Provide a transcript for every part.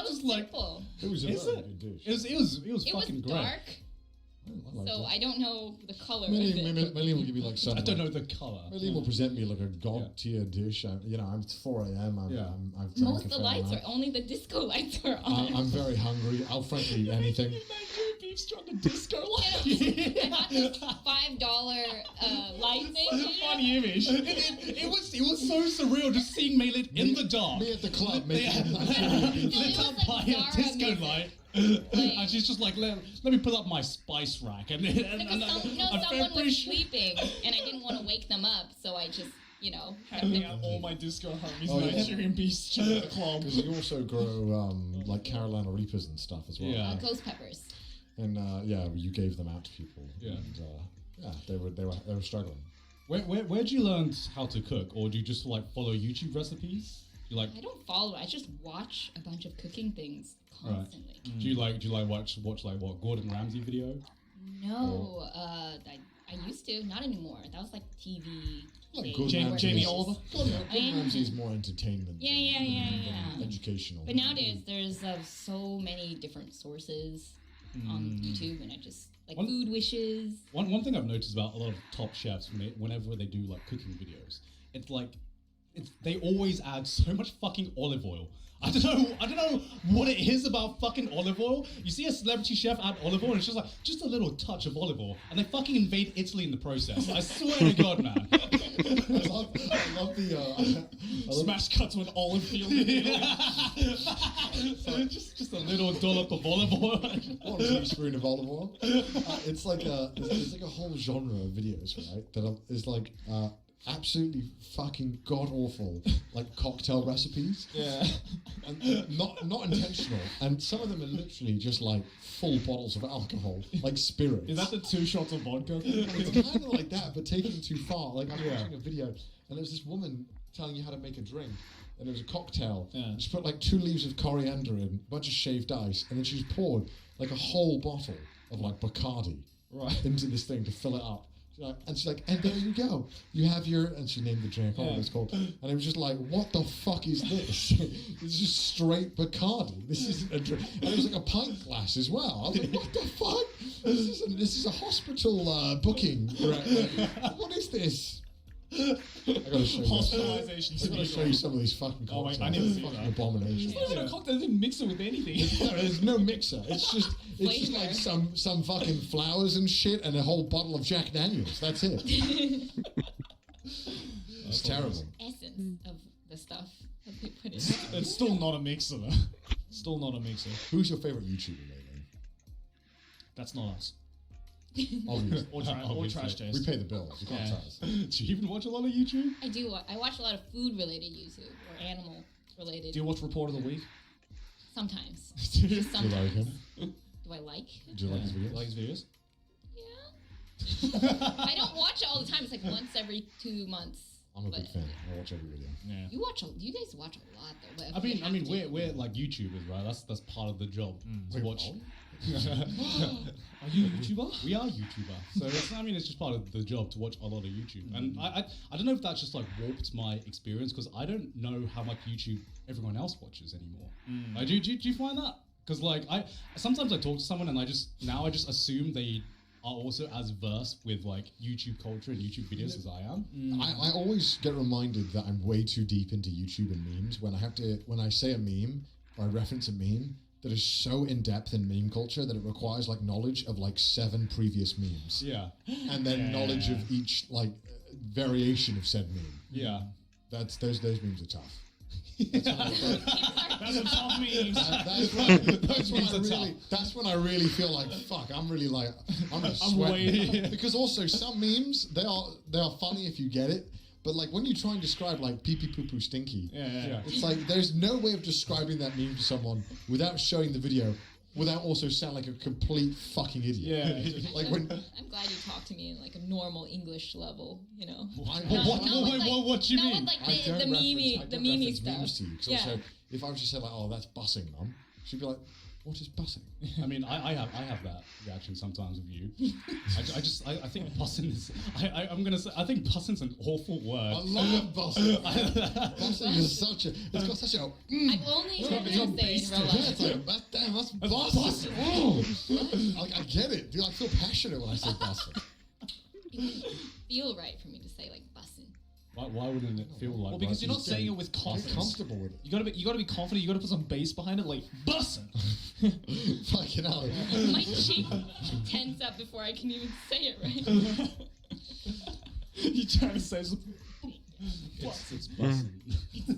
I'm just like, simple. It was a Is very it? good dish. It was It was fucking great. dark, I liked so it. I don't know the color of Maybe it. Maylene will give me like some. I don't know like, the color. Maylene will present me like a god tier dish. It's 4 a.m. I've drank Most a of the fair lights amount. are only the disco lights are on. I'm very hungry. I'll frankly eat anything. Nigerian beef stroganoff disco light. I got this $5 light thing. Such a funny image. It was so surreal just seeing Maylin in the dark. Me at the club making Lit was up like by a Zara disco music. light. And she's just like, let me pull up my spice rack. And Because I'm someone pretty was sure- sleeping, and I didn't want to wake them up, so I just, kept Handing them. out all my disco homies Oh, yeah. Nigerian beef stew at the club. Because you also grow like Carolina Reapers and stuff as well. Yeah. Ghost peppers. And you gave them out to people. Yeah. And they were struggling. Where do you learn how to cook, or do you just like follow YouTube recipes? Do you like I don't follow. I just watch a bunch of cooking things constantly. do you like watch like what Gordon Ramsay video? No, I used to, not anymore. That was like TV. Like thing. Gordon Ramsay Jamie is- Oliver? Gordon Yeah. Ramsay is more entertainment. Yeah. than educational. But nowadays, there's so many different sources on YouTube, and I just like One- food wishes. One thing I've noticed about a lot of top chefs whenever they do like cooking videos, they always add so much fucking olive oil. I don't know what it is about fucking olive oil. You see a celebrity chef add olive oil, and it's just like just a little touch of olive oil, and they fucking invade Italy in the process. I swear to God, man. I love the. Smash cut to an olive field. just a little dollop of olive oil. 1 teaspoon of olive oil. It's like there's like a whole genre of videos, right? That is like absolutely fucking god awful, like cocktail recipes. Yeah. And not intentional. And some of them are literally just like full bottles of alcohol, like spirits. Is that the 2 shots of vodka? It's kind of like that, but taken too far. Like I'm Yeah. watching a video, and there's this woman telling you how to make a drink, and it was a cocktail. Yeah. She put like 2 leaves of coriander in, a bunch of shaved ice, and then she just poured like a whole bottle of like Bacardi Right. into this thing to fill it up. She's like, and there you go. You have your, and she named the drink, what it's called. And it was just like, what the fuck is this? It's just straight Bacardi. This isn't a drink. And it was like a pint glass as well. I was like, what the fuck? This is a hospital booking. What is this? I gotta show you. Hospitalization. I'm gonna show you some of these fucking Oh, cocktails. wait, I need to see Fucking that. abominations. It's not a cocktail. They didn't mix it with anything. There's no mixer. It's just Flavor. like some fucking flowers and shit and a whole bottle of Jack Daniels. That's it. It's terrible. Essence of the stuff that they put in. It's still not a mixer, though. Still not a mixer. Who's your favorite YouTuber lately? That's not us. Obviously. Or trash taste. We pay the bills. You can't Yeah. tell us. Do you even watch a lot of YouTube? I do. I watch a lot of food-related YouTube or animal-related. Do you watch Report of the Week? Sometimes. Do you Sometimes. like him? Do I like? Do you like his You videos? like his videos? Yeah. I don't watch it all the time. It's like once every 2 months. I'm a big But fan. I watch every video. Yeah. You guys watch a lot though. But I you have mean, to. we're like YouTubers, right? That's part of the job to Wait, watch. oh? Are you a YouTuber? We are YouTuber. So it's just part of the job to watch a lot of YouTube. And I don't know if that's just like warped my experience because I don't know how much YouTube everyone else watches anymore. Like, do you find that? Because like sometimes I talk to someone and I just assume they are also as versed with like YouTube culture and YouTube videos as I am. I always get reminded that I'm way too deep into YouTube and memes when I say a meme or I reference a meme that is so in depth in meme culture that it requires like knowledge of like 7 previous memes. Yeah. And then knowledge of each like variation of said meme. Yeah. Those memes are tough. That's a tough meme. That's when I really feel like fuck. I'm gonna sweat. way- Because also some memes they are funny if you get it, but like when you try and describe like pee pee poo poo stinky, Yeah. it's like there's no way of describing that meme to someone without showing the video, without also sound like a complete fucking idiot. Yeah. Like when I'm glad you talked to me in like a normal English level. You know. what Not with, like, what do you not mean? with like I don't the reference- meme I don't meme reference stuff. memes to you, 'cause Yeah. also if I was just say like, oh, that's bussing, mum, she'd be like, "What is bussing?" I mean, I have that reaction sometimes with you. I think bussing is. I'm gonna say I think bussing's an awful word. I love bussing. Bussing is such a. It's got such a. I've only heard it say in real Yeah, life. it's like, damn, that's bussing. Oh, I get it, dude. I feel passionate when I say bussing. It wouldn't feel right for me to say like bussin'. Why wouldn't it feel like? Well, because right? you're not saying it with I'm confidence. comfortable with it. You gotta be confident. You gotta put some bass behind it, like bussin'. Fucking hell. My cheek tense up before I can even say it right. You trying to say something? It's bussing.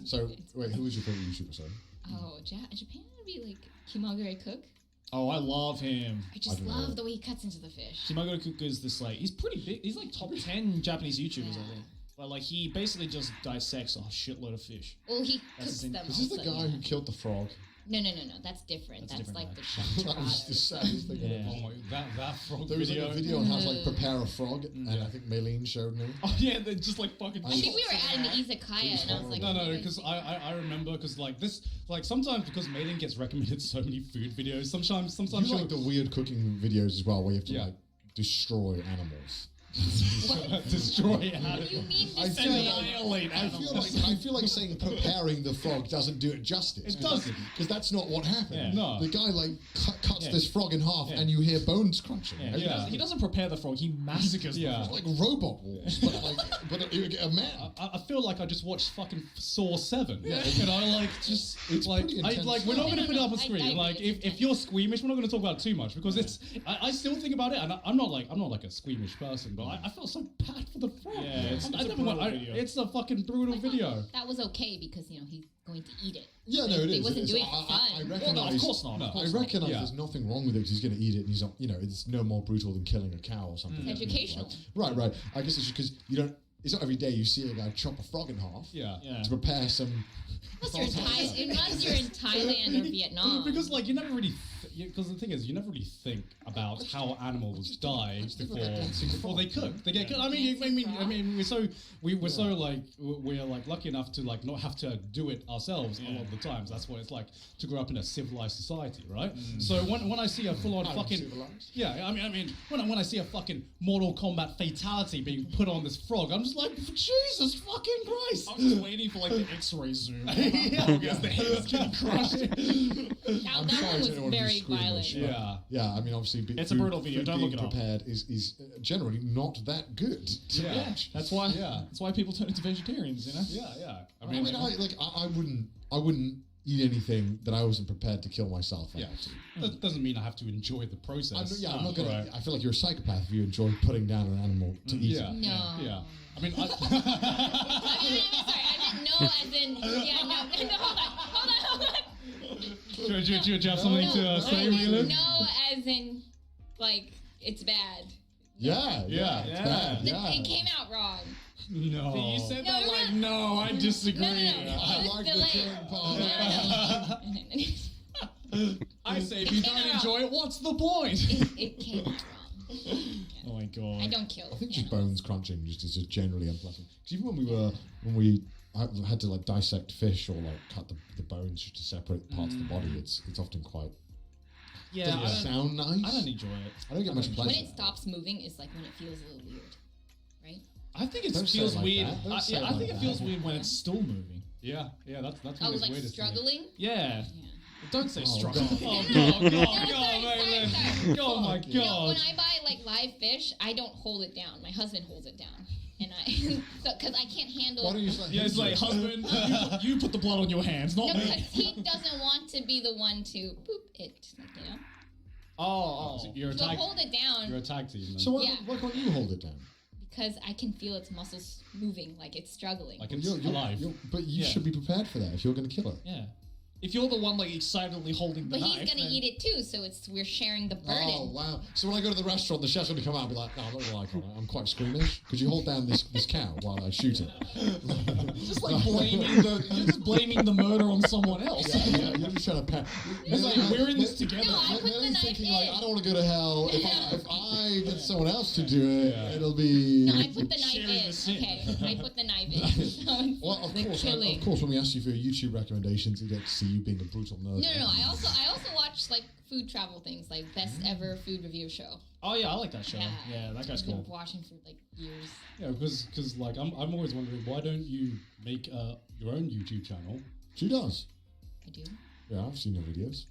So, wait, who was your favorite YouTuber, sorry? Oh, Japan would be like Kimagure Cook. Oh, I love him. I just don't know. love the way he cuts into the fish. Kimago Kuka is this like he's pretty big. He's like top 10 Japanese YouTubers, I Yeah. think. But like he basically just dissects a shitload of fish. Well, he That's cooks the thing. them. Is this the also, guy yeah. who killed the frog? No, that's different. That's a That's, different like guy. the chef. That was the saddest thing Yeah. Oh my, that frog There was like video. a video on how to like prepare a frog, and I think Maylene showed me. Oh yeah, they're just like fucking. I think we were at an izakaya, and I was like, No, because I remember because like this like sometimes because Maiden gets recommended so many food videos. Sometimes You she'll like the weird cooking videos as well, where you have to Yeah. like destroy animals. destroy What do animals. you mean I destroy feel animals? I feel like saying preparing the frog doesn't do it justice. It doesn't. Because that's not what happened. Yeah. No. The guy like cuts Yeah. this frog in half, Yeah. and you hear bones crunching. Yeah, right? He doesn't prepare the frog. He massacres Yeah. the It's frog. like robot wars, but like a man. I feel like I just watched fucking Saw 7. Yeah. You know, like just It's like pretty I intense. like we're not No, gonna no, put it no, up on I screen. Like agree, if you're squeamish, we're not gonna talk about it too much because it's I still think about it and I'm not like a squeamish person, but I felt so bad for the frog. Yeah, it's I a never went- brutal video. It's a fucking brutal video. That was okay because he's going to eat it. Yeah, no, it He is. wasn't it is. doing it for I fun. recognize. Well, no, of course not. No. Of I course not. recognize Yeah. there's nothing wrong with it because he's going to eat it, and he's not. You know, it's no more brutal than killing a cow or something. It's educational. Right. I guess it's because you don't. It's not every day you see a guy chop a frog in half. Yeah. Yeah. To prepare some. Unless you're in Thailand or Vietnam. Because like you never really because the thing is you never really think about how animals die before they cook. They get cooked. I mean we're so we're like lucky enough to like not have to do it ourselves a lot of the times. That's what it's like to grow up in a civilized society, right? So when I see a full on fucking Civilized. I mean when I see a fucking Mortal Kombat fatality being put on this frog, I'm just like Jesus fucking Christ. I'm just waiting for like the X-ray zoom. Yeah. Because the head's getting crushed. I'm that sorry one to was anyone who's very squeamish, violent. but- Yeah. Yeah, I mean, obviously, It's a brutal video, don't being look it up. prepared is generally not that good to Yeah. watch. That's why. Yeah. That's why people turn into vegetarians. You know. Yeah. I mean, I wouldn't eat anything that I wasn't prepared to kill myself. Yeah, At. that doesn't mean I have to enjoy the process. I'm not gonna. Right. I feel like you're a psychopath if you enjoy putting down an animal to eat Yeah. it. No. Yeah. I mean, I, Sorry, I didn't know as in. Yeah, no, hold on. do you have something to I say, didn't Leland? know as in, like, it's bad. Yeah. Yeah. It's bad, yeah. It came out wrong. No. You said No, that no, like, no. no, I disagree. No. I It was like the delayed. killing part. I say if you It came don't out. enjoy it, what's the point? It came out wrong. Oh my god. I don't kill. I think just animals. bones crunching just is just generally unpleasant. Because even when we had to like dissect fish or like cut the bones just to separate parts of the body, it's often quite. Yeah, Doesn't it sound nice? I don't enjoy it. I don't get much pleasure. When it stops moving, it's like when it feels a little weird, right? I think it Don't say feels it like weird. that. Don't I, say yeah, it I like think it that. feels weird when it's still moving. Yeah, that's when Oh, it's like weirdest to me. struggling. Yeah. Yeah. Don't say Oh, struggle. God. Oh No, God, sorry. Oh my Fuck you. No, God. when I buy like live fish, I don't hold it down. My husband holds it down, and because I can't handle. Why don't you just let Yeah, him it's do like, it? husband, you put the blood on your hands, not No, because me. he doesn't want to be the one to poop it, like, you know. Oh. You're a So tag. hold it down You're a tag team. Then. So Yeah. why can't you hold it down? because I can feel its muscles moving, like it's struggling. like it's You're alive. but you Yeah. should be prepared for that if you're going to kill it. Yeah. If you're the one like excitedly holding the But knife, he's gonna then- eat it too, so we're sharing the burden. Oh wow! So when I go to the restaurant, the chef's going to come out and be like, "No, I'm not going to lie, Connor. I'm quite squeamish. Could you hold down this cow while I shoot it?" Just like you're just blaming the murder on someone else. Yeah, you're just trying to pat. It's like, we're in this together. No, I put the Millie's knife thinking like, in. I don't want to go to hell. If I I get someone else to do it, Yeah. it'll be. No, I put the knife Sharing in. the sin. Okay, I put the knife in. So it's Well, of the course, killing. of course, when we ask you for your YouTube recommendations, we get to see you being a brutal nerd. No. I also watch like food travel things, like best ever food review show. Oh yeah, I like that show. Yeah. Yeah, that guy's I've been cool. watching for like years. Yeah, because like I'm always wondering why don't you make your own YouTube channel? She does. I do. Yeah, I've seen your videos.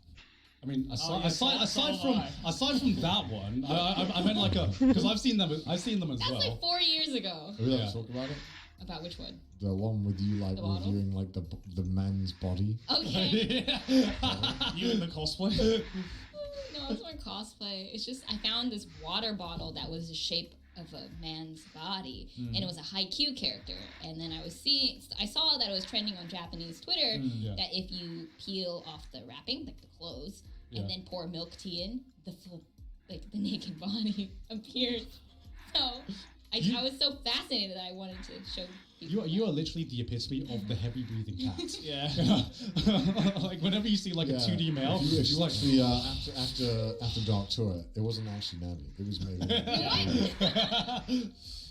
I mean, yeah, so aside have from that one, I meant like because I've seen them as That's well. like 4 years ago. Are we allowed Yeah. to talk about it? About which one? The one with you like The bottle? reviewing like the man's body. Okay. You in the cosplay? No, it's not cosplay. It's just I found this water bottle that was the shape of a man's body, and it was a Haikyuu character. And then I saw that it was trending on Japanese Twitter Yeah. that if you peel off the wrapping, like the clothes, Yeah. and then pour milk tea in, the full, like the naked body appears. So I was so fascinated that I wanted to show people. You are literally the epitome of the heavy breathing cat. Yeah. Like whenever you see like a 2D male, If you it's like actually after Dark Tour, it wasn't actually Navi. It was maybe.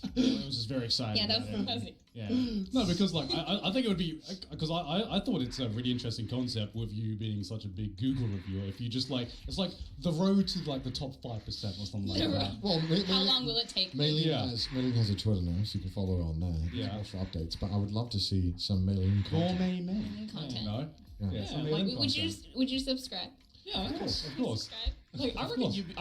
I was just very excited. Yeah, that about was it. fuzzy. Yeah. no, because like I think it would be because I thought it's a really interesting concept with you being such a big Google reviewer. If you just like it's like the road to like the top 5% or something like The that. road. Well, How long will it take? Maylene Yeah. has a Twitter now, so you can follow her on there. Yeah. Watch for updates. But I would love to see some Maylene content. Gourmet men. Content. No. Yeah. some Like, alien would you content. would you subscribe? Yeah, of course. Of course. Subscribe. Like I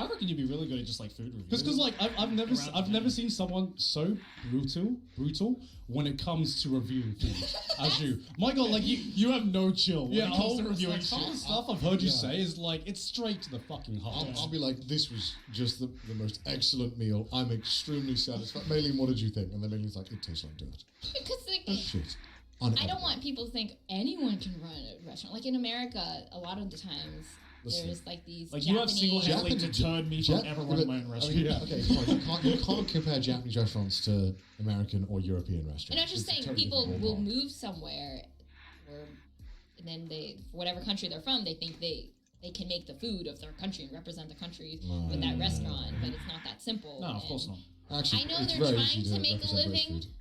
reckon you'd be really good at just like food reviews. Because like I've never seen someone so brutal when it comes to reviewing food as you. My God, like you have no chill when yeah, it comes to like, reviewing some of the shit. stuff I've heard you Yeah. say is like it's straight to the fucking heart. I'll be like, this was just the most excellent meal. I'm extremely satisfied. Maylene, what did you think? And then Maylene's like, it tastes like dirt. Because like, Shit. I don't want people to think anyone can run a restaurant. Like in America, a lot of the times Listen. there's like these Like you have Japanese. single-handedly Japanese- deterred me from ever running my own restaurant. Yeah. Okay, come on. You can't compare Japanese restaurants to American or European restaurants. And I'm just It's a saying, totally people different will ballpark. move somewhere, and then they, whatever country they're from, they think they can make the food of their country and represent the country with that restaurant, but it's not that simple. No, of and course not. Actually, I know it's they're very trying easy to make a represent British living. food.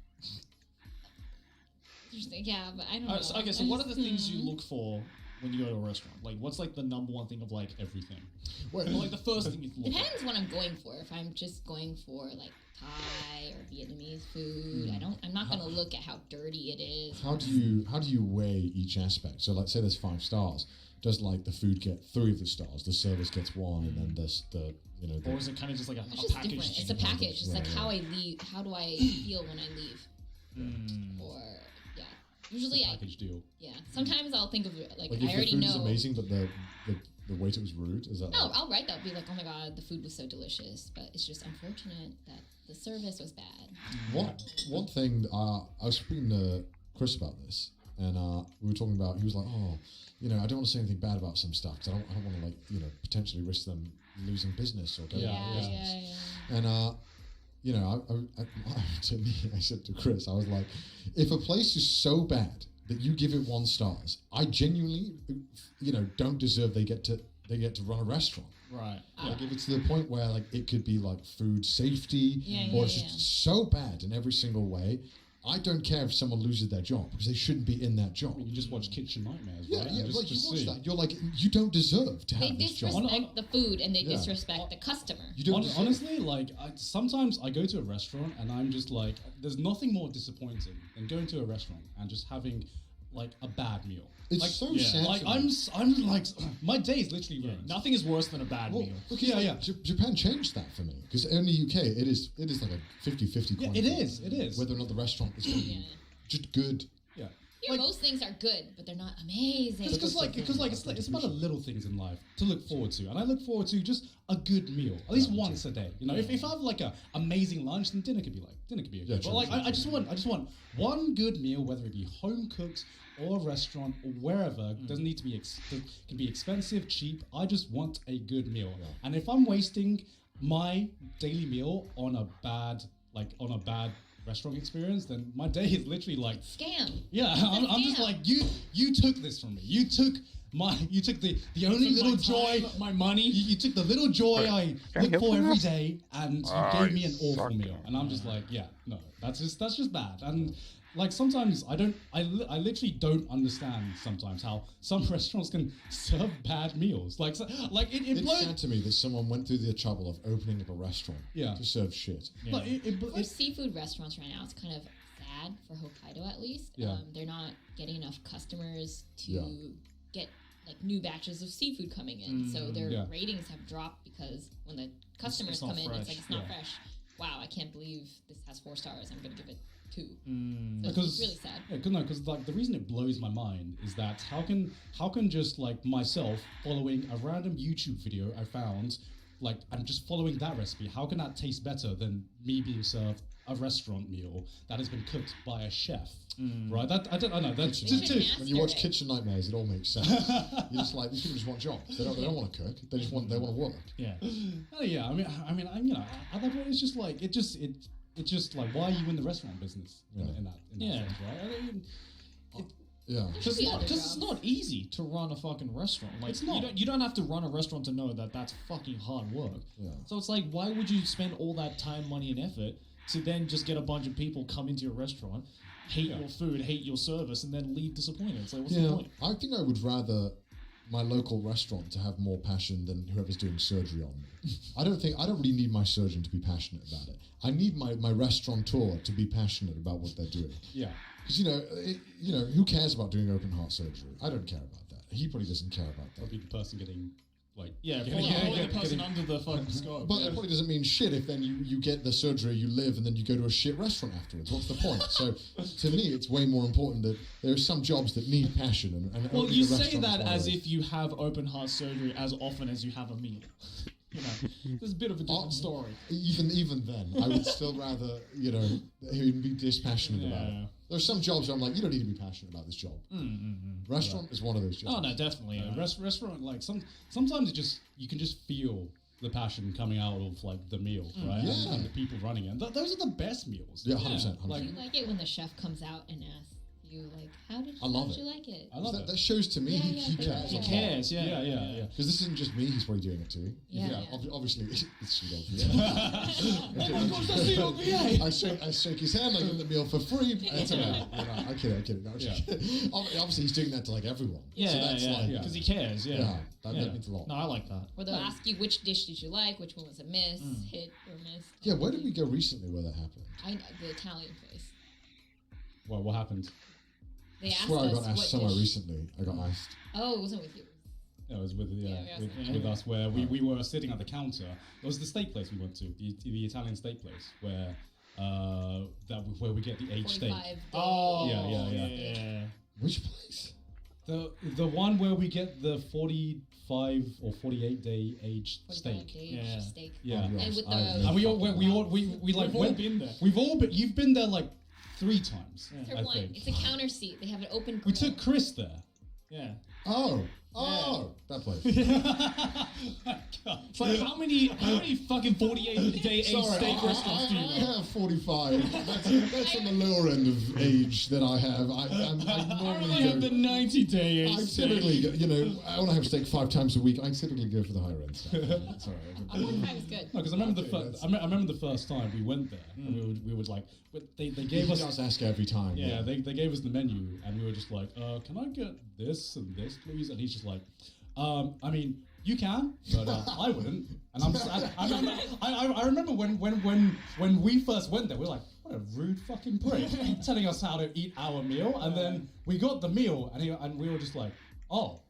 Yeah, but I don't know. Okay, so I what are just- the things you look for when you go to a restaurant? Like, what's like the number one thing of like Everything. Wait, well, like the first thing you look for? Depends what I'm going for. If I'm just going for like Thai or Vietnamese food, I'm not gonna look at how dirty it is. how do you weigh each aspect? So, like, say there's 5 stars. Does like the food get 3 of the stars? The service gets 1, and then there's the Or is it kind of just like a, It's a just package? different. It's thing? a package. It's like Right, how I leave. How do I feel when I leave? Or yeah, usually I Package deal. yeah. Sometimes I'll think of it like like I if the already food is know. amazing, but the waiter was rude. Is that? No, like, I'll write that. Be like, oh my god, the food was so delicious, but it's just unfortunate that the service was bad. One thing I was speaking to Chris about this, and we were talking about. He was like, "Oh, I don't want to say anything bad about some stuff because I don't want to like potentially risk them losing business or going out of Yeah, business." yeah. And to me, I said to Chris, I was like, if a place is so bad that you give it 1 stars, I genuinely, don't deserve they get to run a restaurant. Right. Like if it's to the point where like it could be like food safety Yeah, or yeah, it's just so bad in every single way, I don't care if someone loses their job because they shouldn't be in that job. You just watch Kitchen Nightmares, Yeah, right? yeah, And like you just watch see. that, you're like, you don't deserve to They have this job. disrespect the food and they Yeah. disrespect the customer. You don't deserve- Honestly, like sometimes I go to a restaurant and I'm just like, there's nothing more disappointing than going to a restaurant and just having like a bad meal. It's like, so yeah. sad. Like to me. I'm like my day is literally ruined. Nothing is worse than a bad Well, meal. because Yeah, like, yeah. Japan changed that for me because in the UK it is like a 50-50 Yeah, coin it flip is. It is. whether or not the restaurant is going to be Yeah. just good. Yeah. Here, most things are good, but they're not amazing. Because it's about the little things in life to look forward to, and I look forward to just a good meal at least once a day. If I have like a amazing lunch, then dinner could be okay. Yeah, but true, like true, I just want one good meal, whether it be home cooked or a restaurant or wherever. Doesn't need to be it can be expensive, cheap. I just want a good meal, and if I'm wasting my daily meal on a bad restaurant experience, then my day is literally like Scam. yeah, It's a I'm just scam. like you took this from me. You took you took the only little joy, my money. you took the little joy I look help for you? every day, and you gave me an awful suck. meal. And I'm just like, yeah, no, that's just bad. And like sometimes I literally don't understand sometimes how some restaurants can serve bad meals. Like it It's blows. sad to me that someone went through the trouble of opening up a restaurant Yeah. to serve shit. Like, For seafood restaurants right now, it's kind of sad for Hokkaido at least. Yeah. They're not getting enough customers to Yeah. get like new batches of seafood coming in. So their Yeah. ratings have dropped because when the customers it's not come in, it's fresh. like it's not Yeah. fresh. Wow, I can't believe this has 4 stars. I'm gonna give it 2. Mm. So Because it's really sad. Yeah, because like the reason it blows my mind is that how can just like myself following a random YouTube video I found, like I'm just following that recipe, how can that taste better than me being served a restaurant meal that has been cooked by a chef, right? That I don't know. That's They just should When you watch master it. Kitchen Nightmares, it all makes sense. You're just like these people just want jobs. They don't want to cook. They want to work. Yeah. yeah. I mean, you know, at that point, it's just like it's just like why are you in the restaurant business Yeah. in that Yeah. sense, right? I mean, Yeah. There should be other Because it's jobs. not easy to run a fucking restaurant. Like It's not. You don't have to run a restaurant to know that that's fucking hard work. Yeah. So it's like, why would you spend all that time, money, and effort to then just get a bunch of people come into your restaurant, hate your food, hate your service, and then leave disappointed? It's like, what's the Yeah. point? I think I would rather my local restaurant to have more passion than whoever's doing surgery on me. I don't really need my surgeon to be passionate about it. I need my restaurateur to be passionate about what they're doing. yeah. Because who cares about doing open heart surgery? I don't care about that. He probably doesn't care about that. I'll be the person getting like Yeah, getting- follow the person getting- under the fucking scope. But it probably doesn't mean shit if then you get the surgery, you live, and then you go to a shit restaurant afterwards. What's the point? So to me, it's way more important that there are some jobs that need passion. And Well, opening you a say restaurant is that one of as those. if you have open heart surgery as often as you have a meal. You know, there's a bit of a different story. Even then, I would still rather him be dispassionate about Yeah. it. There's some jobs where I'm like, you don't need to be passionate about this job. Restaurant is one of those jobs. Oh no, definitely. Restaurant like sometimes you can just feel the passion coming out of like the meal, right? Yeah. And the people running it. Those are the best meals. Yeah, 100%. Like- Do you like it when the chef comes out and asks you like, how did I love you it. like it? I love it. That shows to me Yeah, he yeah, cares. yeah. He a lot. cares, yeah. Yeah. Because this isn't just me, he's probably doing it too. Yeah. Obviously, it's I shake his hand, I give him the meal for free. It's okay. I kid. No, obviously, he's doing that to like everyone. Yeah, so that's like, because he cares. Yeah, yeah, that means a lot. No, I like that. Or they'll ask you which dish did you like, which one was a miss, hit or miss. Yeah, where did we go recently where that happened? The Italian place. Well, what happened? They I asked swear I us got asked what somewhere dish. recently. I got asked. Oh, it wasn't with you. It was with Yeah, with us where we were sitting at the counter. It was the steak place we went to, the Italian steak place where where we get the aged steak. 45 day. Oh, Yeah. Which place? The one where we get the 45 or 48 day aged 45 steak. day Yeah. steak. Yeah. Oh, And with the And we like We've all went, been there. We've all been. You've been there like 3 times. It's I one. think. It's a counter seat. They have an open grill. We took Chris there. Yeah. Oh, that place. It's like how many fucking 48 day aged steak restaurants do you I know? have 45. That's on the lower end of age that I have. I I normally only have the go. 90 day I aged steak. typically, I want to have steak 5 times a week. I typically go for the higher end stuff. It's all right. 45 is good. No, because I remember Okay, I remember the first time we went there, and we would like, but they gave He us. does ask every time. Yeah, they gave us the menu, and we were just like, can I get this and this, please? And he's just like, I mean, you can, but I wouldn't. And I remember when we first went there, we were like, what a rude fucking prick, telling us how to eat our meal, and then we got the meal, and we were just like, oh,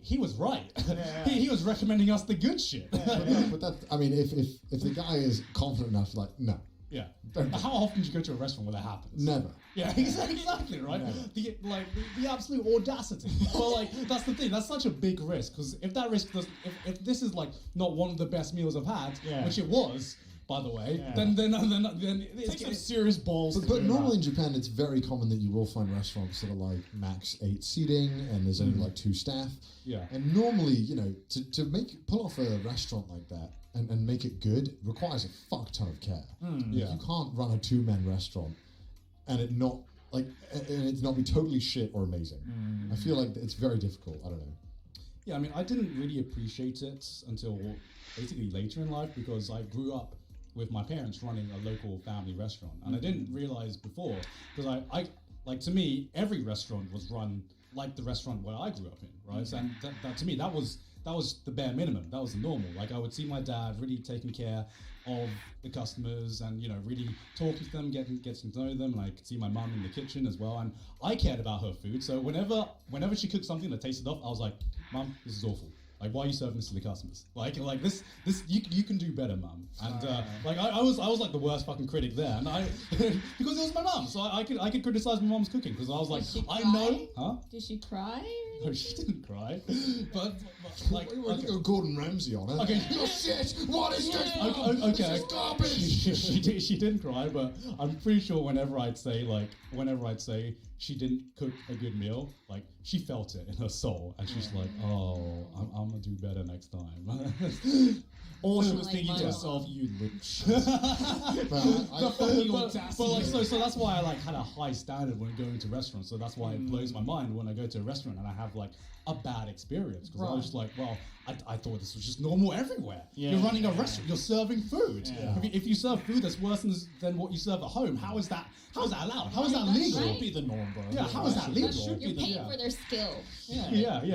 he was right. he was recommending us the good shit. But that, I mean, if the guy is confident enough, like, no, Yeah. Don't But how often do you go to a restaurant where that happens? never. Yeah, exactly, right? The absolute audacity. But like, that's the thing. That's such a big risk because if that risk does, if this is like not one of the best meals I've had, Yeah. which it was, by the way, Yeah. then Take some serious balls. But normally in Japan, it's very common that you will find restaurants that are like max 8 seating and there's only like 2 staff. Yeah. And normally, to pull off a restaurant like that and make it good requires a fuck ton of care. Yeah. You can't run a 2-man restaurant and it not like, and it not be totally shit or amazing. I feel like it's very difficult. I don't know. Yeah, I mean, I didn't really appreciate it until basically later in life because I grew up with my parents running a local family restaurant, and I didn't realize before because I like to me every restaurant was run like the restaurant where I grew up in, right? And that to me that was the bare minimum. That was the normal. Like I would see my dad really taking care of the customers and really talking to them, getting to know them, and I could see my mum in the kitchen as well. And I cared about her food, so whenever she cooked something that tasted off, I was like, "Mum, this is awful. Like, why are you serving this to the customers? Like this you can do better, mum." And I was like the worst fucking critic there, and I because it was my mum, so I could criticize my mum's cooking because I was like, Did she I cry? know, huh? Did she cry? No, she didn't cry, but like, We're okay. go Gordon Ramsay on it. Okay. Oh shit! What is this? Okay. This is garbage. she didn't cry, but I'm pretty sure whenever I'd say she didn't cook a good meal, like she felt it in her soul, and she's like, "Oh, I'm gonna do better next time." Or she Like was thinking my to mom. herself, "You little shit." So that's why I like had a high standard when going to restaurants. So that's why it blows my mind when I go to a restaurant and I have like a bad experience because I was just like, well, I thought this was just normal everywhere. Yeah. You're running a restaurant. You're serving food. Yeah. If you serve food that's worse than what you serve at home, how is that allowed? How is that That's legal? right. Should be the norm, bro. Yeah, how is that legal? Should You're be the paying for their skill. Yeah.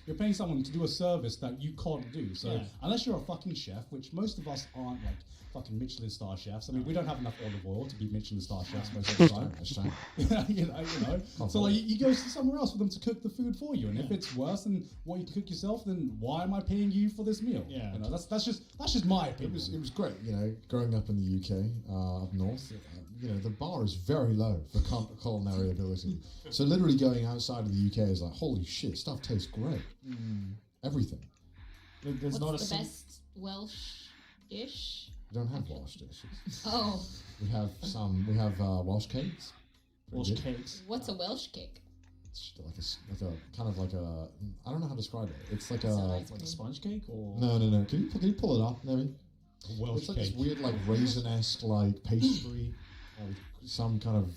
You're paying someone to do a service that you can't do. So Yeah. unless you're a fucking chef, which most of us aren't, like fucking Michelin star chefs. I mean, we don't have enough olive oil to be Michelin star chefs most of the time. you know. So like, you go somewhere else for them to cook the food for you, and if it's worse than what you can cook yourself, then why am I paying you for this meal? Yeah. You know, that's just my opinion. It was great, growing up in the UK, up north. The bar is very low for culinary ability. So literally going outside of the UK is like, holy shit, stuff tastes great. Everything. There's What's not a the sing- best Welsh dish? We don't have Welsh dishes. Oh, We have Welsh cakes. Welsh Pretty good. cakes. what's a Welsh cake? It's like a kind of like a, I don't know how to describe it. It's like So a it's Like a sponge cake or no. Can you pull it up, maybe? Welsh It's like cake. this weird like raisin-esque like pastry, with some kind of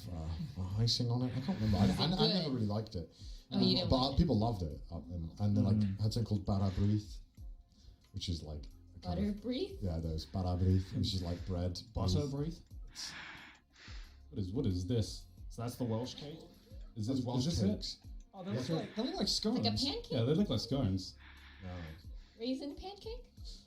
icing on it. I can't remember. I good? never really liked it. Oh, you didn't but like it? people loved it, and then like had something called barabrith, which is like a kind Butter of- brie? yeah, those barabrith, which is like bread. butter with- breathe. What is this? So that's the Welsh cake. Is Those this Welsh is this it? cakes. Oh, Yeah. they look like scones. Like a pancake? Yeah, they look like scones. No. Raisin pancake?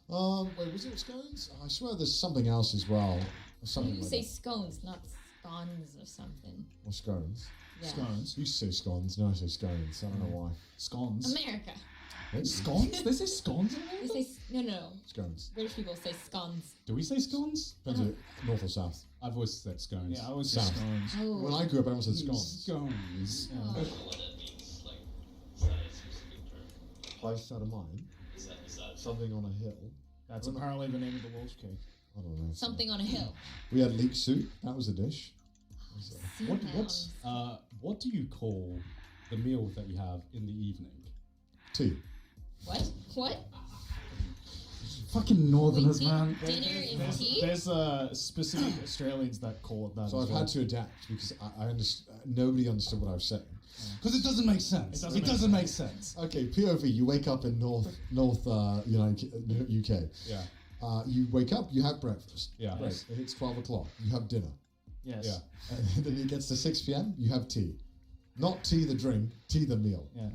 Wait, was it scones? I swear there's something else as well. Something You like say that. scones, not scones or something. Or scones. Yeah. Scones. You say scones, no, I say scones. I don't know why. Scones. America. Wait, Scones? They say scones in They there? say no. Scones. British people say scones. Do we say scones? Depends if north or south. I've always said scones. Yeah, I would say South. scones. Oh. When I grew up, everyone said scones. Scones. Oh. what that means, like, is that a specific term? Place out of mind. Is that Something on a hill. That's apparently the name of the Welsh cake. I don't know. Something on a hill. We had leek soup. That was a dish. What do you call the meal that you have in the evening? Tea. What? Fucking We Northerners, think man. dinner is tea? There's specific Australians that call it that. So as I've well. had to adapt because I nobody understood what I was saying. Because it doesn't make sense. It doesn't make make sense. Okay, POV. You wake up in North UK. Yeah. You wake up. You have breakfast. Yeah. Great. Yes. It hits 12 o'clock. You have dinner. Yes. Yeah. And then it gets to 6 p.m. You have tea. Not tea the drink. Tea the meal. Yeah.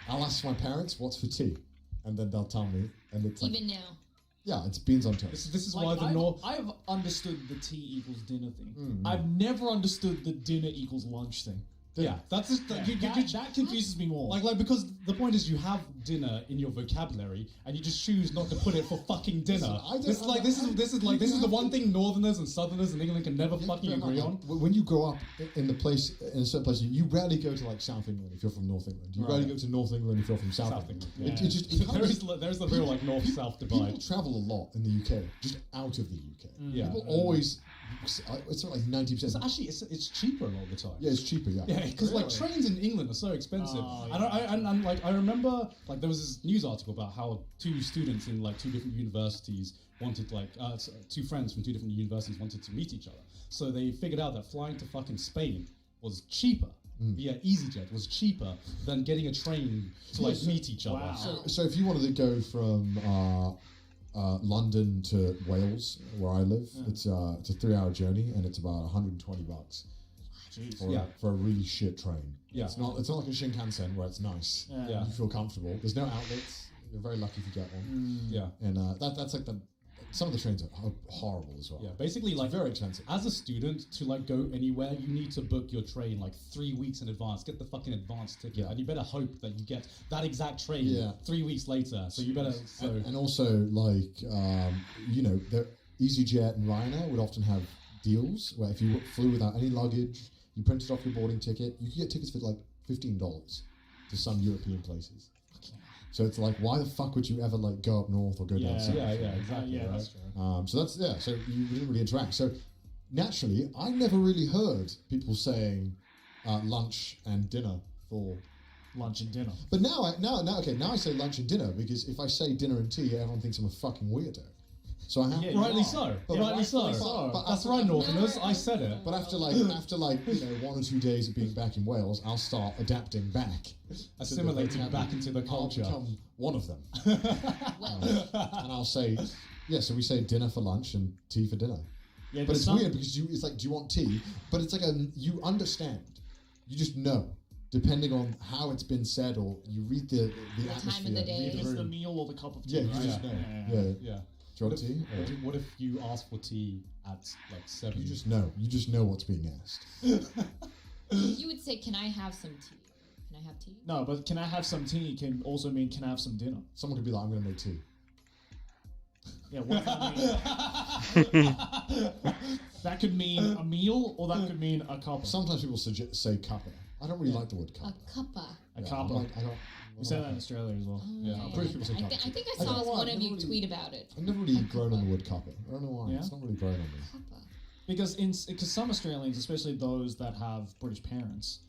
I'll ask my parents what's for tea, and then they'll tell me. And it's like, Even now. yeah, it's beans on toast. This is Like, why the North. I've understood the tea equals dinner thing. I've never understood the dinner equals lunch thing. Yeah, that's just That confuses me more. like because the point is you have dinner in your vocabulary and you just choose not to put it for fucking dinner. This is the one thing Northerners and Southerners in England can never fucking agree on. When you grow up in a certain place, you rarely go to like South England if you're from North England. You Right. rarely go to North England if you're from South, South England. England, It just it There's the real like North-South people divide. travel a lot in the UK, just out of the UK. Yeah. People always. It's not like 90%. So actually, it's cheaper a lot of the time. Yeah, it's cheaper. Yeah. Yeah, because like trains in England are so expensive. Oh, And like I remember like there was this news article about how two students in like two different universities wanted like two friends from two different universities wanted to meet each other. So they figured out that flying to fucking Spain was cheaper. Yeah, EasyJet was cheaper than getting a train to like meet each other. Wow. So if you wanted to go from London to Wales, where I live, it's a 3-hour journey, and it's about $120 Jeez. for a really shit train. Yeah. It's not like a Shinkansen where it's nice. Yeah. You feel comfortable. There's no outlets. You're very lucky if you get one. Yeah. And that's like some of the trains are horrible as well. Yeah, basically, It's like very expensive. as a student to like go anywhere, you need to book your train like 3 weeks in advance. Get the fucking advance ticket, Yeah. and you better hope that you get that exact train Yeah. 3 weeks later. So you better. So And also, like, the EasyJet and Ryanair would often have deals where if you flew without any luggage, you printed off your boarding ticket, you could get tickets for like $15 to some European places. So it's like, why the fuck would you ever like go up north or go down south? yeah, exactly. Yeah, right? that's true. So you didn't really interact. So naturally, I never really heard people saying lunch and dinner for. Lunch and dinner. But now I say lunch and dinner because if I say dinner and tea, everyone thinks I'm a fucking weirdo. So I have Yeah, you Rightly are. so. Yeah, Rightly so. rightfully so. But That's after- right, Northerners. I said it. But after 1 or 2 days of being back in Wales, I'll start adapting back, Assimilating to the back into the I'll culture. become one of them, Well, and I'll say, yeah. So we say dinner for lunch and tea for dinner. Yeah, But there's it's some- weird because it's like, do you want tea? But it's like you understand, you just know, depending on how it's been said, or you read the time atmosphere. of the day. read It's the room. meal or the cup of tea. Yeah, you right? just know. Yeah. Yeah. Yeah. Do you want tea? Or- What if you ask for tea at like 7? You just know. You just know what's being asked. you would say, "Can I have some tea? Can I have tea?" No, but can I have some tea can also mean can I have some dinner? Someone could be like, "I'm going to make tea." Yeah, what does that mean? That could mean a meal or that could mean a cup. Sometimes people say cuppa. I don't really like the word A cuppa. cuppa. A Yeah, cuppa. I'm like, I don't. We say that in Australia as well. Yeah. I'm pretty sure people say I, cuppa. I think I I don't saw know why, one I've of you never really- tweet about it. I've never really grown on the word cuppa. I don't know why. Yeah? It's not really grown on me. Cuppa. Because some Australians, especially those that have British parents,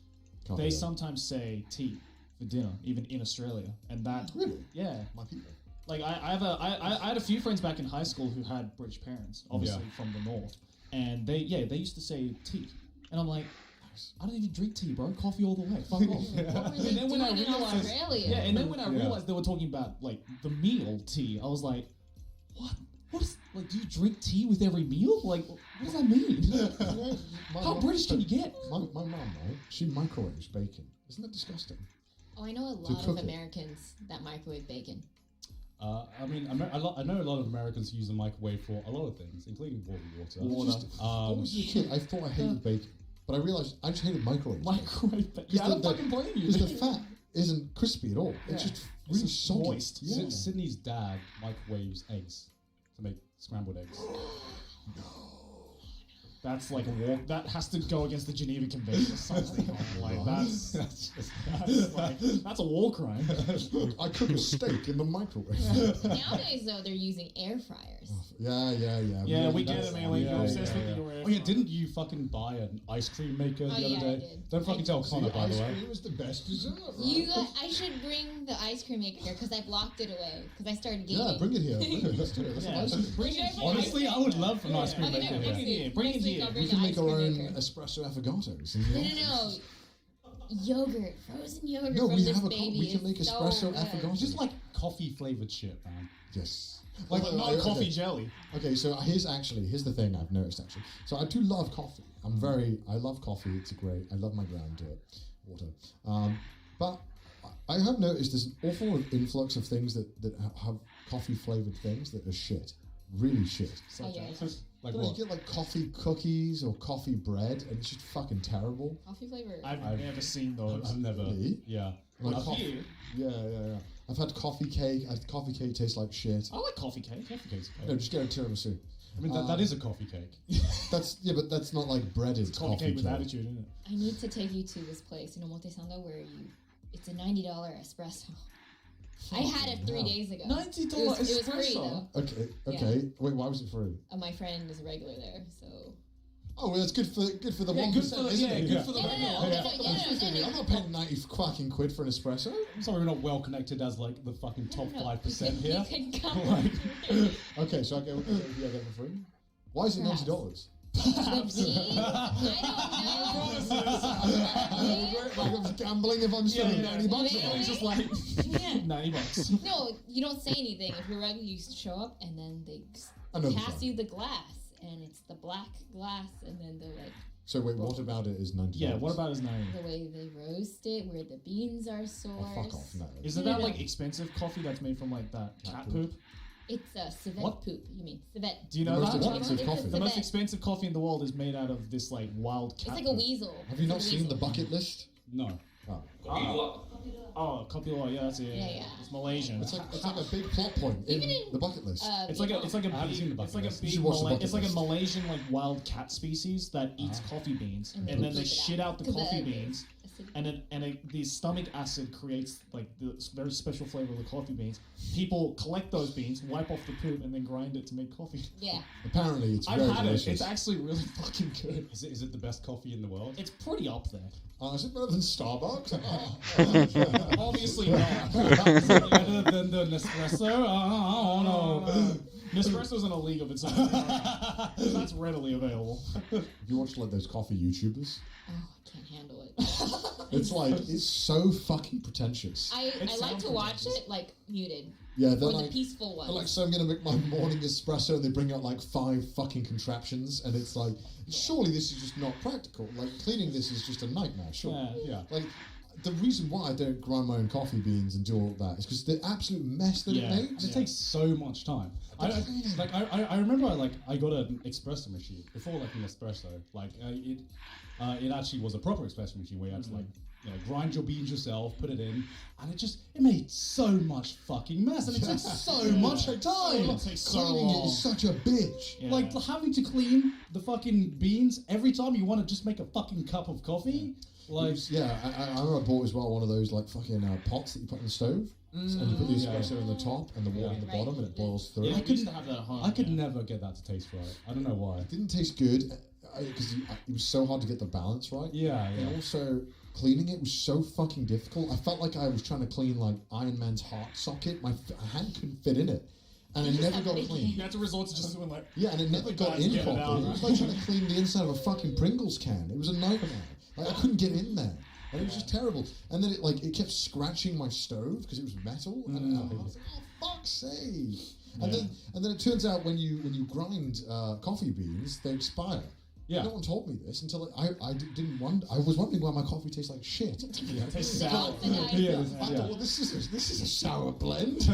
Cuppa, they yeah. sometimes say tea for dinner, even in Australia, and that Really? yeah, My people. like I had a few friends back in high school who had British parents, obviously Yeah. from the north, and they used to say tea, and I'm like, I don't even drink tea, bro. Coffee all the way. Fuck off. What were they And then when I doing in realized, Australia? yeah, and then when I Yeah. realized they were talking about like the meal tea, I was like, what? What is like? Do you drink tea with every meal? Like, what does that mean? My How mum- British can you get? My mum, right? She microwaves bacon. Isn't that disgusting? Oh, I know a lot cook of it. Americans that microwave bacon. I mean, I know a lot of Americans use the microwave for a lot of things, including boiling water. Water. When I was a kid, I thought I hated bacon, but I realized I just hated microwaves. Microwave bacon. Yeah, I don't fucking blame you. Because the fat isn't crispy at all. It's Yeah. just really It's just soggy. moist. Yeah. Sydney's dad microwaves eggs to make scrambled eggs. That's like a war. That has to go against the Geneva Convention or something. Like that's that's a war crime. I cook a steak in the microwave. Nowadays, though, they're using air fryers. Yeah. Yeah, we get that's- it, man. Like, yeah, you're obsessed yeah, with yeah. your air Oh yeah, fryer. didn't you fucking buy an ice cream maker the Oh, other yeah, I day? did. Don't fucking tell Connor, by the way. It was the best dessert, right? I should bring the ice cream maker here because I've locked it away because I started gaming. Yeah, bring it here. Bring it. Let's do it. Let's Yeah. have ice cream. Bring Should I it. bring Honestly, I would love an ice cream Okay, maker no, here. next week. Bring it Next week here. I'll We bring can the make ice our cream own maker. espresso affogatos. in the No. office. Yogurt, frozen yogurt No, from we this have a baby. we can make is so espresso good. affogatos. Just like coffee flavored shit, man. Yes. Like Okay, not okay. coffee jelly. Okay, so here's the thing I've noticed actually. So I do love coffee. I love coffee. It's great. I love my ground water. But I have noticed there's an awful influx of things that have coffee flavored things that are shit, really shit. Oh, yeah. Like You know, what? you get like coffee cookies or coffee bread, and it's just fucking terrible. Coffee flavor. I've I've- never seen those. I've never. Really? Yeah. Like Up coffee. here, Yeah. I've had coffee cake. Coffee cake tastes like shit. I like coffee cake. Coffee cake's okay. No, just get a tiramisu. I mean, that is a coffee cake. But that's not like breaded Coffee cake with attitude, isn't it? I need to take you to this place in Omotesando where it's a $90 espresso. I had it 3 days ago. $90 It was free espresso? though. Okay. Yeah. Wait, why was it free? My friend is a regular there, so. Oh, well, that's good for the Yeah, 1%, good for the, isn't yeah, it? good for the No, I'm not paying 90 fucking quid for an espresso. I'm sorry, we're not well connected as like the fucking top No, 5% you here. can come. Okay, so I get it for free. Why is it Perhaps. $90? The beans? I don't know. Like I was gambling if I'm spending yeah. 90 bucks. Wait, on it. It's just like Yeah. $90. No, you don't say anything. If you're regular, you show up and then they I know the pass song. you the glass, and it's the black glass, and then they're like So wait, what about it is 90? Yeah, what about his name? the way they roast it, where the beans are sourced. Oh, fuck off! No. Isn't No, that no, like no. expensive coffee that's made from like that cat poop. poop? It's civet What? poop. You mean civet? Do you The know most that? expensive It's coffee. a The most civet. expensive coffee in the world is made out of this like wild cat It's like a poop. weasel. Have you not It's a seen the weasel. bucket list? No. Oh. Oh, Kopi Luwak, yeah, that's it. Yeah. It's Malaysian. It's like a big plot point in Even in, the bucket list. It's like a I haven't seen the it's like a bucket list. You big should watch the Malay, bucket it's like a list. Malaysian like wild cat species that eats coffee beans And and then they they poop it shit out. out the 'Cause coffee the- beans and the stomach acid creates like the very special flavor of the coffee beans. People collect those beans, wipe off the poop, and then grind it to make coffee. yeah. Apparently, it's I've very had delicious. it. It's actually really fucking good. Is it the best coffee in the world? It's pretty up there. Is it better than Starbucks? Obviously not. Better than the Nespresso? Oh, no. Nespresso's in a league of its own. 'Cause that's readily available. Have you watched like those coffee YouTubers? Oh, I can't handle it. It's like it's so fucking pretentious. I like sounds to watch pretentious. it like muted. Yeah, Or they're the like, peaceful ones. they're like, so I'm gonna make my morning espresso, and they bring out like 5 fucking contraptions, and it's like, surely this is just not practical. Like cleaning this is just a nightmare. Sure. Yeah. Like the reason why I don't grind my own coffee beans and do all of that is because the absolute mess that Yeah. it makes. It takes so much time. I remember I got an espresso machine before like an espresso. Like it actually was a proper espresso machine where you had to like grind your beans yourself, put it in, and it made so much fucking mess, and it took so much time. It takes so Cleaning it long. is such a bitch. Yeah. Like having to clean the fucking beans every time you want to just make a fucking cup of coffee. Like Yeah, I remember I bought as well one of those like fucking pots that you put in the stove, and you put the Yeah. espresso in the top and the water in the Right. bottom, and it boils through. Yeah, I we used to have that at home. I could yeah. never get that to taste right. I don't know why. It didn't taste good because it was so hard to get the balance right. Yeah, And yeah. also, cleaning it was so fucking difficult. I felt like I was trying to clean like Iron Man's heart socket. My hand couldn't fit in it, and it never got You clean. had to resort to just doing like. Yeah, and it never got Guys, in get it properly. out, It was right? like trying to clean the inside of a fucking Pringles can. It was a nightmare. Like I couldn't get in there. And it was just terrible. And then it kept scratching my stove because it was metal. And I was like, oh fuck's sake. And then it turns out when you grind coffee beans, they expire. Yeah. No one told me this until I didn't wonder. I was wondering why my coffee tastes like shit. It tastes The sour. oxidized Yeah, stuff. I thought, well, this is a sour blend.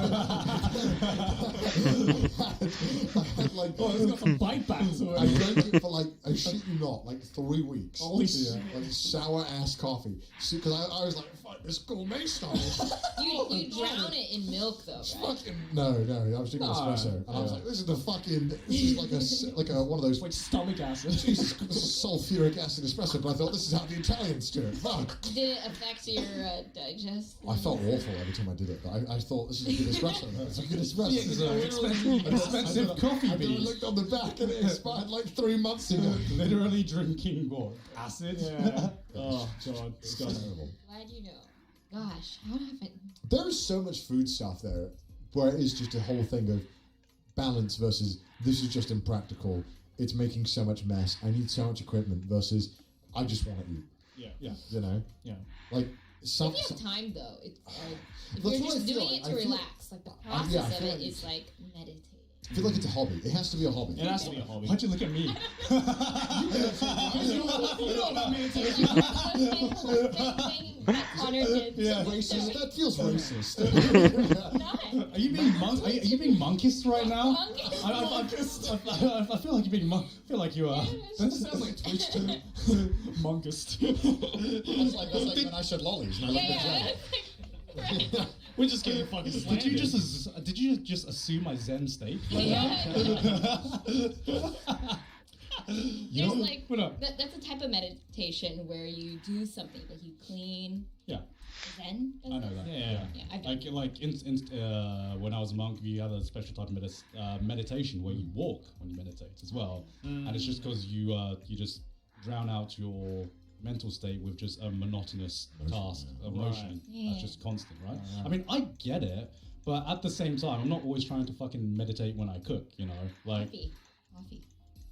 like, Oh, it's got some bite back to I it. drank it for like, I shit you not, like 3 weeks. Holy shit. Like sour ass coffee. Because I was like, fuck, this gourmet style. You drown it in milk though, right? Fucking no, I was drinking espresso, and I was like, this is the fucking, this is like a one of those Like stomach acid. Jesus, this is sulfuric acid espresso. But I thought this is how the Italians do it. Fuck. Did it affect your digest? I felt awful every time I did it, but I thought this is a good espresso. It's a good espresso. This is an expensive coffee And then I beans. looked on the back and it expired like 3 months ago. Literally drinking what? Acid? Yeah. Oh god, It's disgusting. terrible. Glad you know. Gosh, how haven't? There is so much food stuff there where it is just a whole thing of balance versus this is just impractical. It's making so much mess. I need so much equipment versus I just want to eat. Yeah. You know, Yeah. like some. If you have time though, it's like if That's you're what I just feel doing like. it I to feel- relax, like the yeah, I process of feel it like- is like meditating. I feel like it's a hobby. It has to be a hobby. It has to be a hobby. Why'd you look at me? Connor did. Yeah. Racist. That feels racist. Not. Are you being are you being monkist right now? Monkist. I feel like you're being I feel like you are. That sounds like Twitch too. Monkist. That's like when I said lollies. And I Yeah, looked at yeah. We're just getting fucking slandered. Did you just assume my Zen state? Yeah. You There's know, like What up? that's a type of meditation where you do something like you clean. Yeah, Zen. I know that. Yeah. Yeah, I've done. When I was a monk, we had a special type of meditation where you walk when you meditate as well, and it's just because you just drown out your mental state with just a monotonous task, a motion Yeah. that's just constant, right? I mean, I get it, but at the same time, I'm not always trying to fucking meditate when I cook, you know, like. Coffee.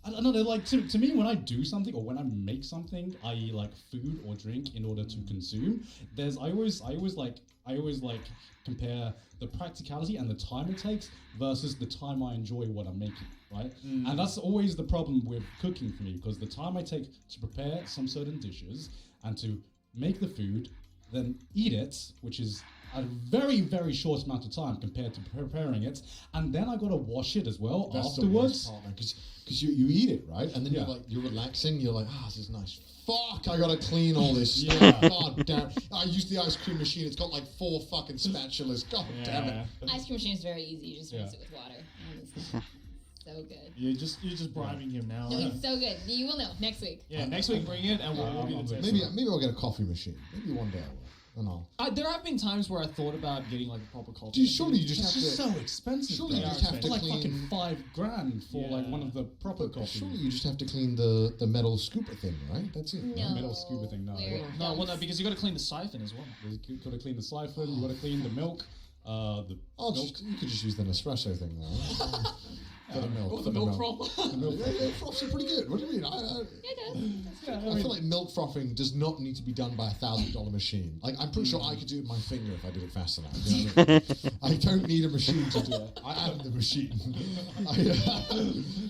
I don't know. Like to me, when I do something or when I make something, i.e., like food or drink, in order to consume, I always like compare the practicality and the time it takes versus the time I enjoy what I'm making, right? And that's always the problem with cooking for me, because the time I take to prepare some certain dishes and to make the food, then eat it, which is a very, very short amount of time compared to preparing it, and then I gotta wash it as well afterwards. Because you eat it, right? And then Yeah. you're relaxing, you're like, this is nice. Fuck, I gotta clean all this stuff. Yeah. God damn. I use the ice cream machine, it's got like 4 fucking spatulas. God damn it. Ice cream machine is very easy. You just rinse Yeah. it with water. And it's so good. You're just bribing him now. No, it's so good. You will know next week. Yeah, next week bring it and we'll get the test. Maybe I'll get a coffee machine. Maybe one day I will. And There have been times where I thought about getting like a proper coffee. Dude, surely you just It's have just to. so expensive. Surely you though. just have It's to like clean. fucking $5,000 for like one of the proper But coffees. surely you just have to clean the metal scooper thing, right? That's it. No. Metal scuba thing, no. we're No, well, no, dumb. because you got to clean the siphon as well. You gotta clean the siphon. You gotta clean the milk. The Oh, milk. you could just use the Nespresso thing though. For the milk. Oh, for the milk froth. Yeah, froths are pretty good. What do you mean? I feel like milk frothing does not need to be done by $1,000 machine. Like, I'm pretty sure I could do it with my finger if I did it fast enough. You know what I mean? I don't need a machine to do it. I am the machine.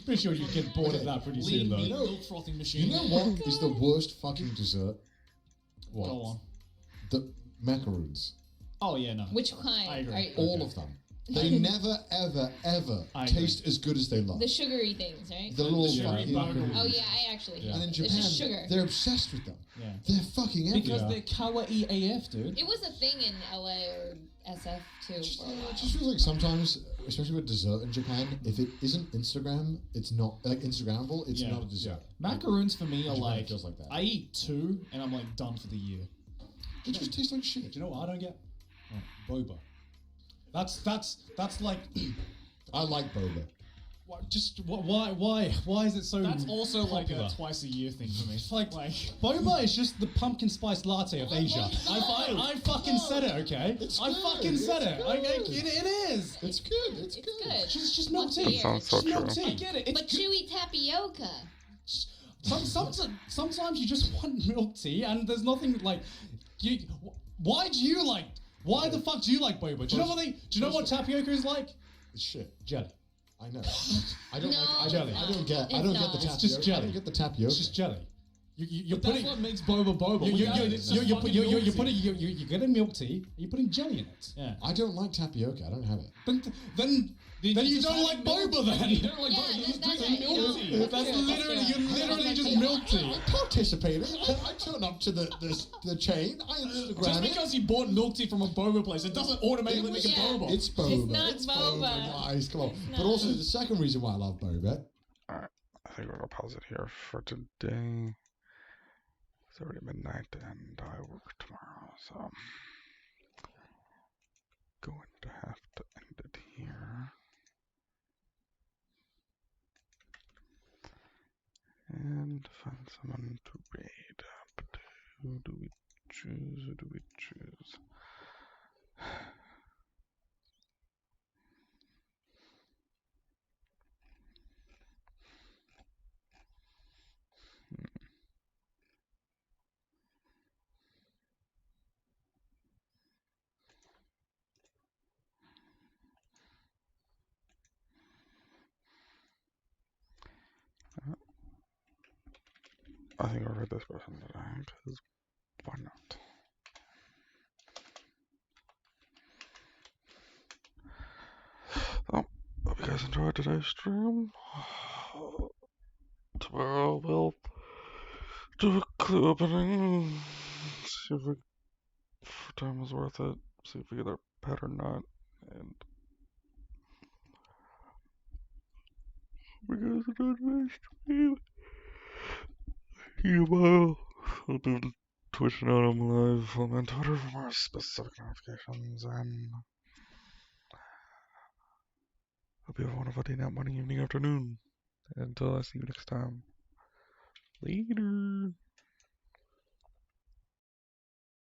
Pretty sure you get bored of that pretty soon, Lean though. meat milk frothing machine. You know what is the worst fucking dessert? What? Go on. The macaroons. Oh yeah, no. Which kind? I agree. Are you- All of them. They never, ever, ever I agree. taste as good as they look. the sugary things, right? The little sugary fucking macaroons. Oh yeah, I actually hate And in it. Japan, It's just sugar. they're obsessed with them. Yeah. They're fucking everywhere. Because they're kawaii AF, dude. It was a thing in LA or SF too Just, for a it while. just feels like sometimes, especially with dessert in Japan, if it isn't Instagram, it's not like Instagrammable. It's Yeah. not a dessert. Macaroons for me are Japan like, feels like that. I eat 2 and I'm like done for the year. It just tastes like shit. Do you know what I don't get? Boba. That's like I like boba. why is it so? That's also popular? like a twice a year thing for me. It's like boba is just the pumpkin spice latte of Asia. I fucking said it, okay? It's I good, fucking it's said it. good. It is. It's good. It's It's good. good. It's just milk Once tea. a year. Sounds so Just milk true. tea. I get it. It's But chewy tapioca. Sometimes you just want milk tea, and there's nothing like you. Why do you like? Why the fuck do you like boba? Do you know what Do you know what tapioca is like? It's shit. Jelly. I know. I don't No, like. it's I don't get. not. I don't It's get the not. tapioca. It's just jelly. I don't get the tapioca. It's just jelly. You're That's putting. what makes boba boba. You're Without it, it's just fucking milk tea. putting. You're getting milk tea. You're putting jelly in it. Yeah. I don't like tapioca. I don't have it. Then you just don't have like milk boba then. You don't like Yeah, boba. You just that's drink right. milk You tea. don't- That's literally you're literally just Yeah. milk tea. I participated. I turn up to the chain. I Just Instagram it. because you bought milk tea from a boba place, it doesn't automatically make it Yeah. boba. It's boba. not boba. Guys, come on. But not. also the second reason why I love boba. Alright, I think we're gonna pause it here for today. It's already midnight and I work tomorrow, so going to have to end it here. And find someone to raid. But who do we choose? Who do we choose? I think I'll read this person today, because why not? So, hope you guys enjoyed today's stream. Tomorrow we'll do a clue opening, see if time was worth it, see if we get a pet or not, and hope you guys enjoyed today's stream. Tomorrow I'll do Twitch now. I'm live on Twitter for more specific notifications, and hope you have a wonderful day, night, morning, evening, afternoon. Until I see you next time. Later.